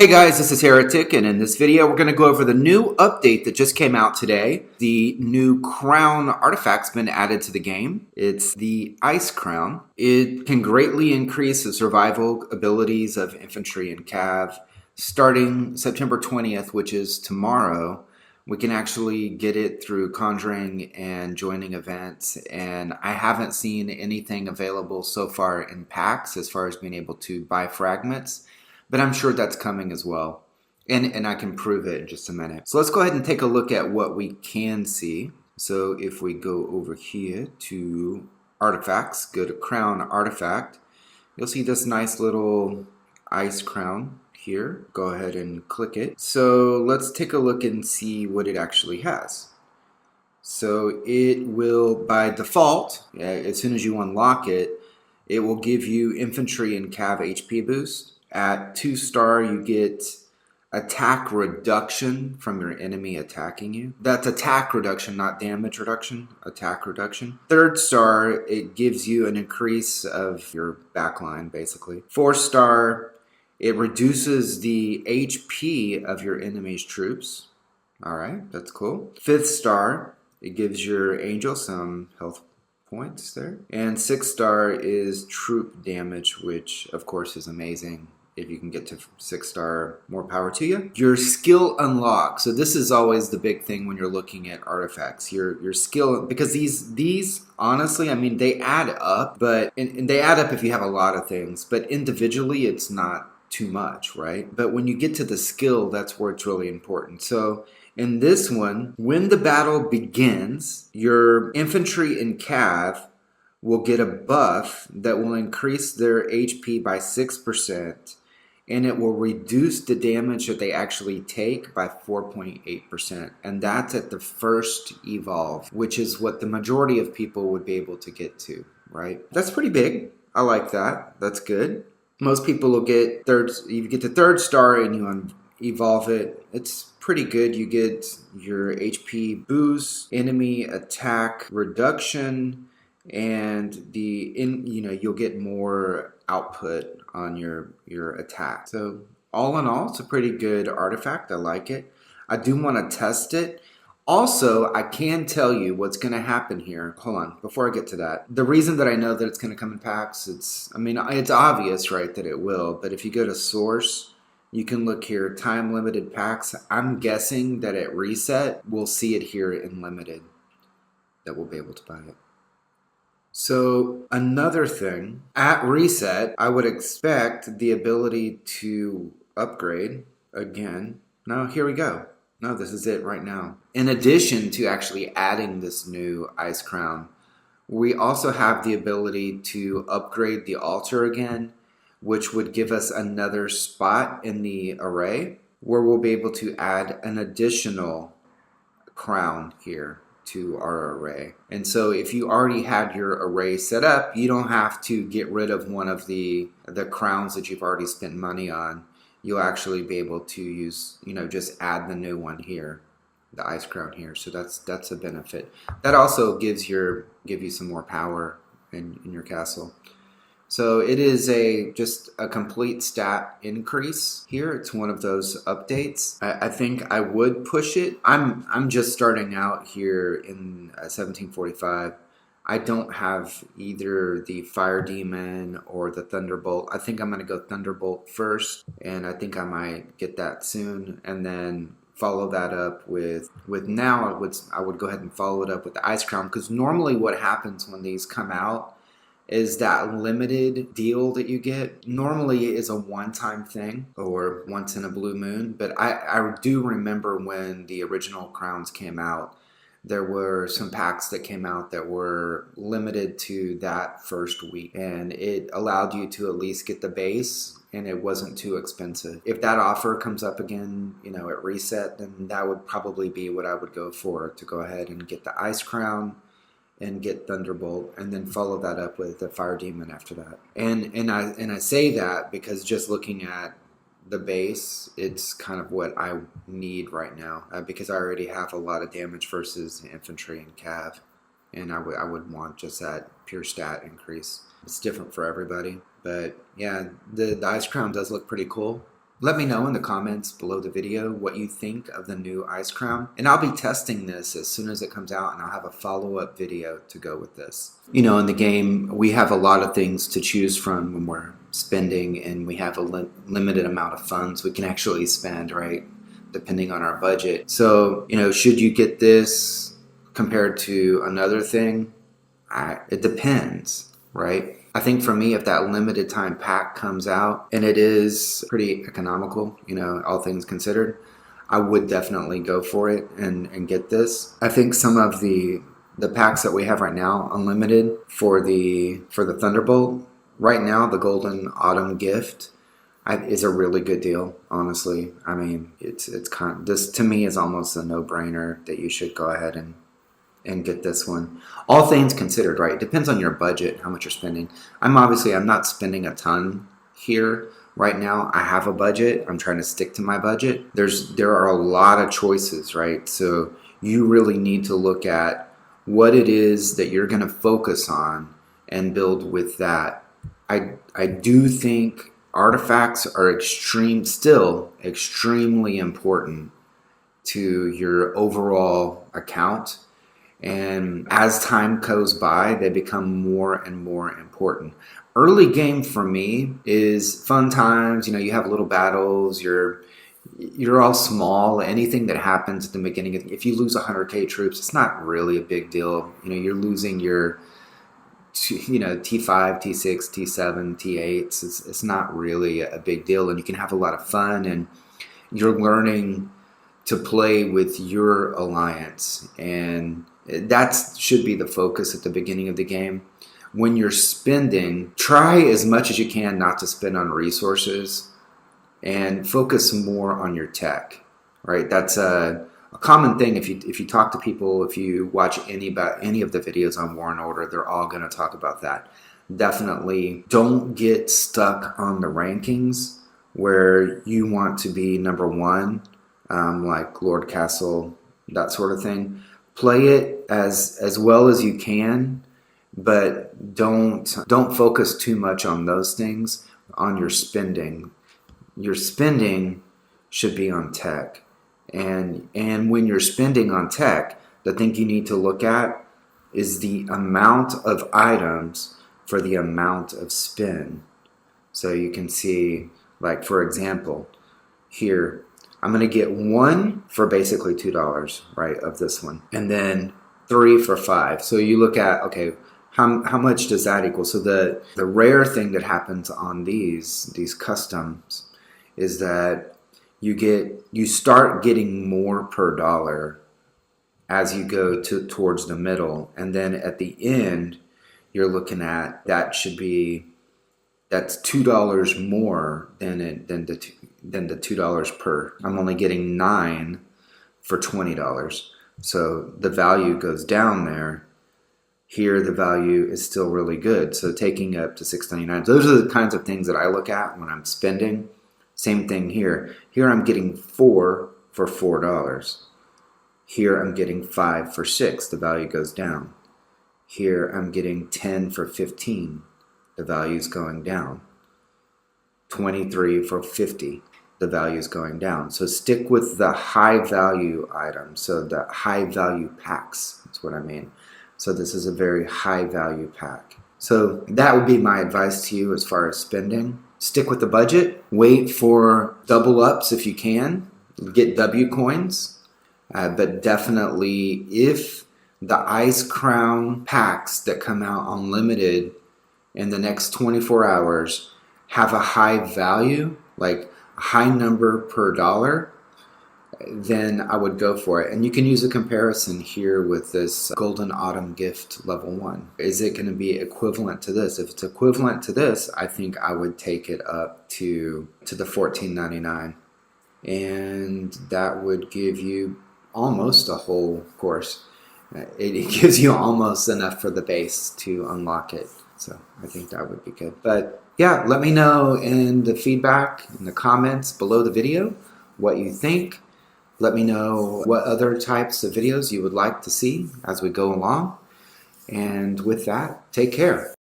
Hey guys, this is Heretic, and in this video we're going to go over the new update that just came out today. The new crown artifact's been added to the game. It's the Ice Crown. It can greatly increase the survival abilities of infantry and cav. Starting September 20th, which is tomorrow, we can actually get it through conjuring and joining events, and I haven't seen anything available so far in packs as far as being able to buy fragments. But I'm sure that's coming as well. And I can prove it in just a minute. So let's go ahead and take a look at what we can see. So if we go over here to artifacts, go to crown artifact, you'll see this nice little ice crown here. Go ahead and click it. So let's take a look and see what it actually has. So it will, by default, as soon as you unlock it, it will give you infantry and cav HP boost. At 2-star, you get attack reduction from your enemy attacking you. That's attack reduction, not damage reduction. Attack reduction. 3rd star, it gives you an increase of your backline, basically. 4-star, it reduces the HP of your enemy's troops. Alright, that's cool. 5th star, it gives your angel some health points there. And 6-star is troop damage, which of course is amazing. If you can get to 6-star, more power to you. Your skill unlock. So this is always the big thing when you're looking at artifacts. Your skill, because these honestly, I mean, they add up, but and they add up if you have a lot of things, but individually it's not too much, right? But when you get to the skill, that's where it's really important. So in this one, when the battle begins, your infantry and cav will get a buff that will increase their HP by 6%, and it will reduce the damage that they actually take by 4.8%. And that's at the first evolve, which is what the majority of people would be able to get to, right? That's pretty big. I like that. That's good. Most people will get you get to 3rd star and you evolve it. It's pretty good. You get your HP boost, enemy attack reduction, and you'll get more output on your attack. So all in all, it's a pretty good artifact. I like it. I do want to test it. Also, I can tell you what's going to happen here. Hold on, before I get to that. The reason that I know that it's going to come in packs, it's obvious, right, that it will. But if you go to source, you can look here, time limited packs. I'm guessing that at reset, we'll see it here in limited, that we'll be able to buy it. So another thing, at reset, I would expect the ability to upgrade again. No, here we go. No, this is it right now. In addition to actually adding this new Ice Crown, we also have the ability to upgrade the altar again, which would give us another spot in the array where we'll be able to add an additional crown here to our array. And so if you already had your array set up, you don't have to get rid of one of the crowns that you've already spent money on. You'll actually be able to use, just add the new one here, the ice crown here. So that's a benefit. That also give you some more power in your castle. So it is just a complete stat increase here. It's one of those updates. I think I would push it. I'm just starting out here in 1745. I don't have either the Fire Demon or the Thunderbolt. I think I'm going to go Thunderbolt first, and I think I might get that soon, and then follow that up with now I would go ahead and follow it up with the Ice Crown, because normally what happens when these come out is that limited deal that you get normally is a one-time thing or once in a blue moon. But I do remember when the original crowns came out, there were some packs that came out that were limited to that first week, and it allowed you to at least get the base, and it wasn't too expensive. If that offer comes up again, at reset, then that would probably be what I would go for, to go ahead and get the Ice Crown and get Thunderbolt, and then follow that up with the Fire Demon after that. And I say that because just looking at the base, it's kind of what I need right now, because I already have a lot of damage versus infantry and cav, and I would want just that pure stat increase. It's different for everybody, but yeah, the Ice Crown does look pretty cool. Let me know in the comments below the video what you think of the new Ice Crown. And I'll be testing this as soon as it comes out, and I'll have a follow-up video to go with this. You know, in the game, we have a lot of things to choose from when we're spending, and we have a limited amount of funds we can actually spend, right? Depending on our budget. So, you know, should you get this compared to another thing? It depends, right? I think for me, if that limited time pack comes out and it is pretty economical, you know, all things considered, I would definitely go for it and get this. I think some of the packs that we have right now, unlimited for the Thunderbolt, right now the Golden Autumn Gift is a really good deal, honestly. I mean, it's kind of, this to me is almost a no-brainer that you should go ahead and get this one. All things considered, right? It depends on your budget, how much you're spending. I'm not spending a ton here right now. I have a budget. I'm trying to stick to my budget. There are a lot of choices, right? So you really need to look at what it is that you're going to focus on and build with that. I do think artifacts are still extremely important to your overall account. And as time goes by, they become more and more important. Early game for me is fun times. You know, you have little battles. You're all small. Anything that happens at the beginning, if you lose 100k troops, it's not really a big deal. You know, you're losing your, you know, T5, T6, T7, T8s. It's not really a big deal, and you can have a lot of fun. And you're learning to play with your alliance, and that should be the focus at the beginning of the game. When you're spending, try as much as you can not to spend on resources and focus more on your tech, right? That's a common thing. If you talk to people, if you watch any of the videos on War and Order, they're all going to talk about that. Definitely don't get stuck on the rankings where you want to be number one, like Lord Castle, that sort of thing. Play it as well as you can, but don't focus too much on those things. On your spending should be on tech, and when you're spending on tech, the thing you need to look at is the amount of items for the amount of spend. So you can see, like, for example, here I'm going to get one for basically $2, right, of this one, and then 3 for $5. So you look at, okay, how much does that equal? So the rare thing that happens on these customs is that you start getting more per dollar as you go towards the middle, and then at the end you're looking at that's $2 more than the $2 per. I'm only getting 9 for $20. So the value goes down there. Here the value is still really good. So taking up to $6.99. Those are the kinds of things that I look at when I'm spending. Same thing here. Here I'm getting 4 for $4. Here I'm getting 5 for $6. The value goes down. Here I'm getting 10 for $15. The value is going down. 23 for 50. The value is going down. So stick with the high value items. So the high value packs, that's what I mean. So this is a very high value pack. So that would be my advice to you as far as spending. Stick with the budget. Wait for double ups if you can. Get W coins. But definitely, if the Ice Crown packs that come out unlimited in the next 24 hours have a high value, like a high number per dollar, then I would go for it. And you can use a comparison here with this Golden Autumn Gift level 1. Is it going to be equivalent to this? If it's equivalent to this, I think I would take it up to the $14.99. And that would give you almost a whole course. It gives you almost enough for the base to unlock it. So I think that would be good. But yeah, let me know in the feedback, in the comments below the video, what you think. Let me know what other types of videos you would like to see as we go along. And with that, take care.